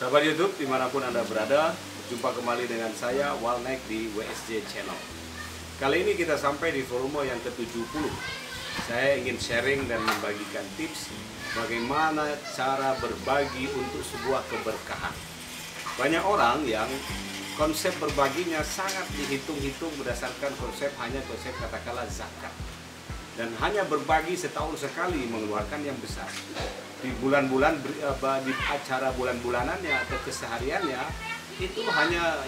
Sahabat YouTube dimanapun Anda berada, berjumpa kembali dengan saya Walnek di WSJ Channel. Kali ini kita sampai di volume yang ke-70. Saya ingin sharing dan membagikan tips bagaimana cara berbagi untuk sebuah keberkahan. Banyak orang yang konsep berbaginya sangat dihitung-hitung berdasarkan konsep katakanlah zakat. Dan hanya berbagi setahun sekali mengeluarkan yang besar. Di bulan-bulan, di acara bulan-bulanannya atau kesehariannya itu hanya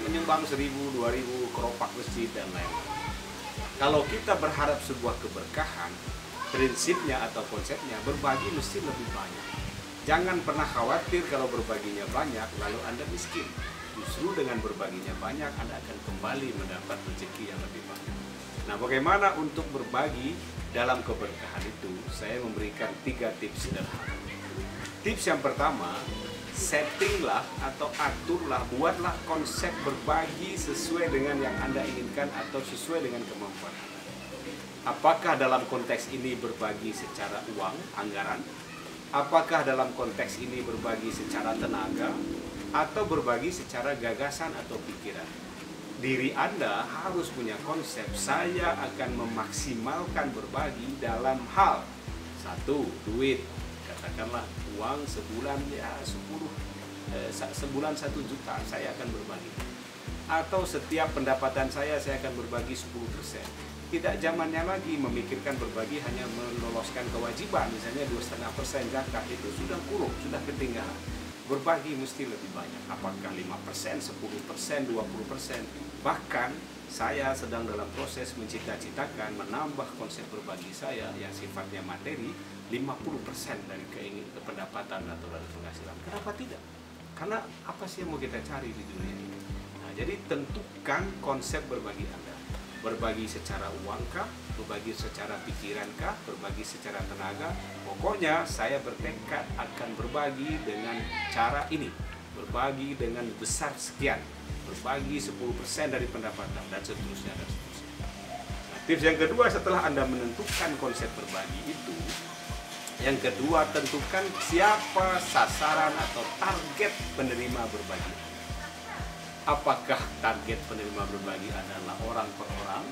menyumbang 1.000, 2.000 keropak masjid dan lain-lain. Kalau kita berharap sebuah keberkahan, prinsipnya atau konsepnya berbagi mesti lebih banyak. Jangan pernah khawatir kalau berbaginya banyak lalu Anda miskin. Justru dengan berbaginya banyak Anda akan kembali mendapat rezeki yang lebih banyak. Nah, bagaimana untuk berbagi dalam keberkahan itu? Saya memberikan 3 tips sederhana. Tips yang pertama, settinglah atau aturlah, buatlah konsep berbagi sesuai dengan yang Anda inginkan atau sesuai dengan kemampuan Anda. Apakah dalam konteks ini berbagi secara uang, anggaran? Apakah dalam konteks ini berbagi secara tenaga? Atau berbagi secara gagasan atau pikiran? Diri Anda harus punya konsep, saya akan memaksimalkan berbagi dalam hal 1, duit, katakanlah uang sebulan sebulan 1 juta saya akan berbagi, atau setiap pendapatan saya akan berbagi 10%. Tidak zamannya lagi memikirkan berbagi hanya meloloskan kewajiban, misalnya 2,5% zakat, itu sudah kurang, sudah ketinggalan. Berbagi mesti lebih banyak, apakah 5%, 10%, 20%. Bahkan saya sedang dalam proses mencita-citakan menambah konsep berbagi saya yang sifatnya materi 50% dari pendapatan atau dari penghasilan. Kenapa tidak? Karena apa sih yang mau kita cari di dunia ini? Nah, jadi tentukan konsep berbagi Anda. Berbagi secara uangkah, berbagi secara pikiran-kah, berbagi secara tenaga. Pokoknya saya bertekad akan berbagi dengan cara ini. Berbagi dengan besar sekian. Berbagi 10% dari pendapatan dan seterusnya dan seterusnya. Nah, tips yang kedua setelah Anda menentukan konsep berbagi itu, yang kedua tentukan siapa sasaran atau target penerima berbagi. Apakah target penerima berbagi adalah orang per orang,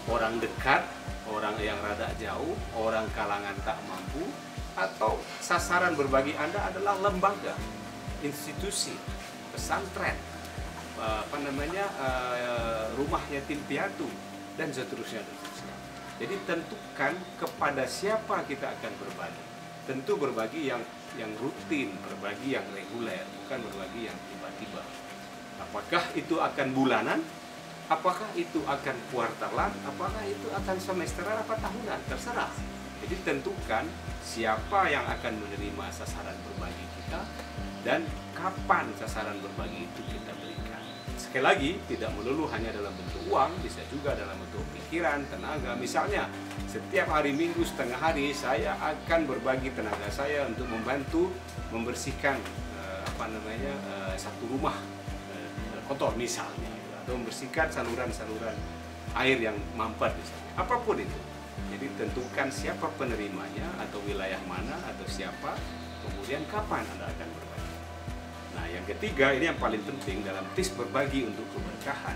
orang dekat, orang yang rada jauh, orang kalangan tak mampu, atau sasaran berbagi Anda adalah lembaga, institusi, pesantren, rumah yatim piatu, dan seterusnya. Jadi tentukan kepada siapa kita akan berbagi. Tentu berbagi yang rutin, berbagi yang reguler, bukan berbagi yang tiba-tiba. Apakah itu akan bulanan? Apakah itu akan kuartalan? Apakah itu akan semesteran apa tahunan? Terserah. Jadi tentukan siapa yang akan menerima sasaran berbagi kita dan kapan sasaran berbagi itu kita berikan. Sekali lagi, tidak melulu hanya dalam bentuk uang, bisa juga dalam bentuk pikiran, tenaga. Misalnya, setiap hari Minggu setengah hari saya akan berbagi tenaga saya untuk membantu membersihkan satu rumah kotor misalnya, atau membersihkan saluran-saluran air yang mampet misalnya. Apapun itu. Jadi tentukan siapa penerimanya atau wilayah mana atau siapa, kemudian kapan Anda akan berbagi. Nah, yang ketiga, ini yang paling penting dalam tips berbagi untuk keberkahan.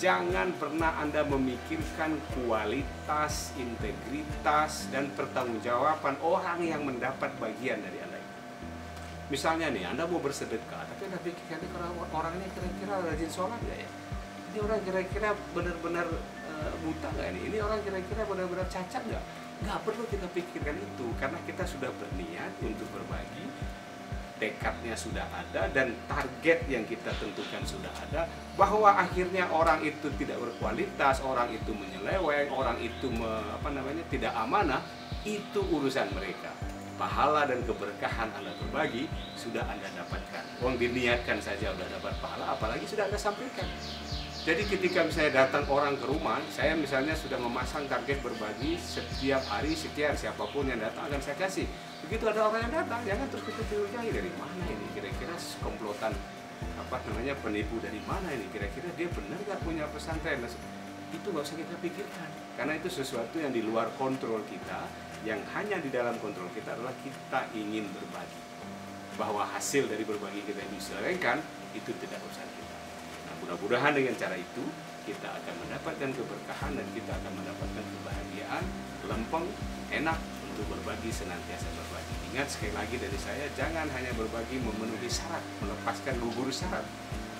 Jangan pernah Anda memikirkan kualitas, integritas, dan pertanggungjawaban orang yang mendapat bagian dari Anda. Misalnya nih, Anda mau bersedekah, tapi Anda pikirkan orangnya kira-kira rajin sholat nggak ya? Ini orang kira-kira benar-benar buta nggak ini? Ini orang kira-kira benar-benar cacat nggak? Nggak perlu kita pikirkan itu, karena kita sudah berniat untuk berbagi, tekadnya sudah ada, dan target yang kita tentukan sudah ada, bahwa akhirnya orang itu tidak berkualitas, orang itu menyeleweng, orang itu tidak amanah, itu urusan mereka. Pahala dan keberkahan Anda berbagi sudah Anda dapatkan. Uang diniatkan saja sudah dapat pahala, apalagi sudah Anda sampaikan. Jadi ketika misalnya datang orang ke rumah, saya misalnya sudah memasang target berbagi setiap hari sekian, siapapun yang datang akan saya kasih. Begitu ada orang yang datang, jangan terus kita curigai dari mana ini, kira-kira komplotan penipu dari mana ini, kira-kira dia benar nggak punya pesantren. Itu nggak usah kita pikirkan, karena itu sesuatu yang di luar kontrol kita. Yang hanya di dalam kontrol kita adalah kita ingin berbagi. bahwa hasil dari berbagi kita diselesaikan, itu tidak urusan kita. Nah, mudah-mudahan dengan cara itu kita akan mendapatkan keberkahan dan kita akan mendapatkan kebahagiaan, lempeng, enak untuk berbagi, senantiasa berbagi. Ingat sekali lagi dari saya, jangan hanya berbagi memenuhi syarat, melepaskan gugur syarat.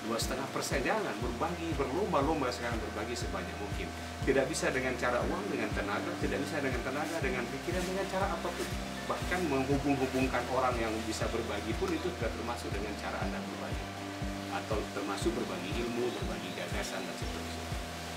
2,5%, jangan berbagi, berlomba-lomba sekarang berbagi sebanyak mungkin. Tidak bisa dengan cara uang, dengan tenaga, tidak bisa dengan tenaga, dengan pikiran, dengan cara apapun. Bahkan menghubung-hubungkan orang yang bisa berbagi pun itu sudah termasuk dengan cara Anda berbagi. Atau termasuk berbagi ilmu, berbagi gagasan, dan seterusnya.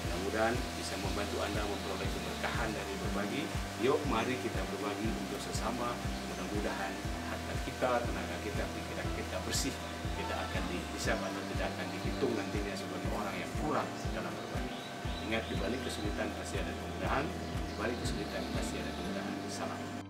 Mudah-mudahan bisa membantu Anda memperoleh keberkahan dari berbagi. Yuk, mari kita berbagi untuk sesama. Mudah-mudahan harta kita, tenaga kita, pikiran kita bersih. Tidak akan dihisab atau tidak akan dihitung nantinya sebagai orang yang kurang dalam berbagi. Ingat, di balik kesulitan pasti ada kemudahan, di balik kesulitan pasti ada kemudahan. Salam.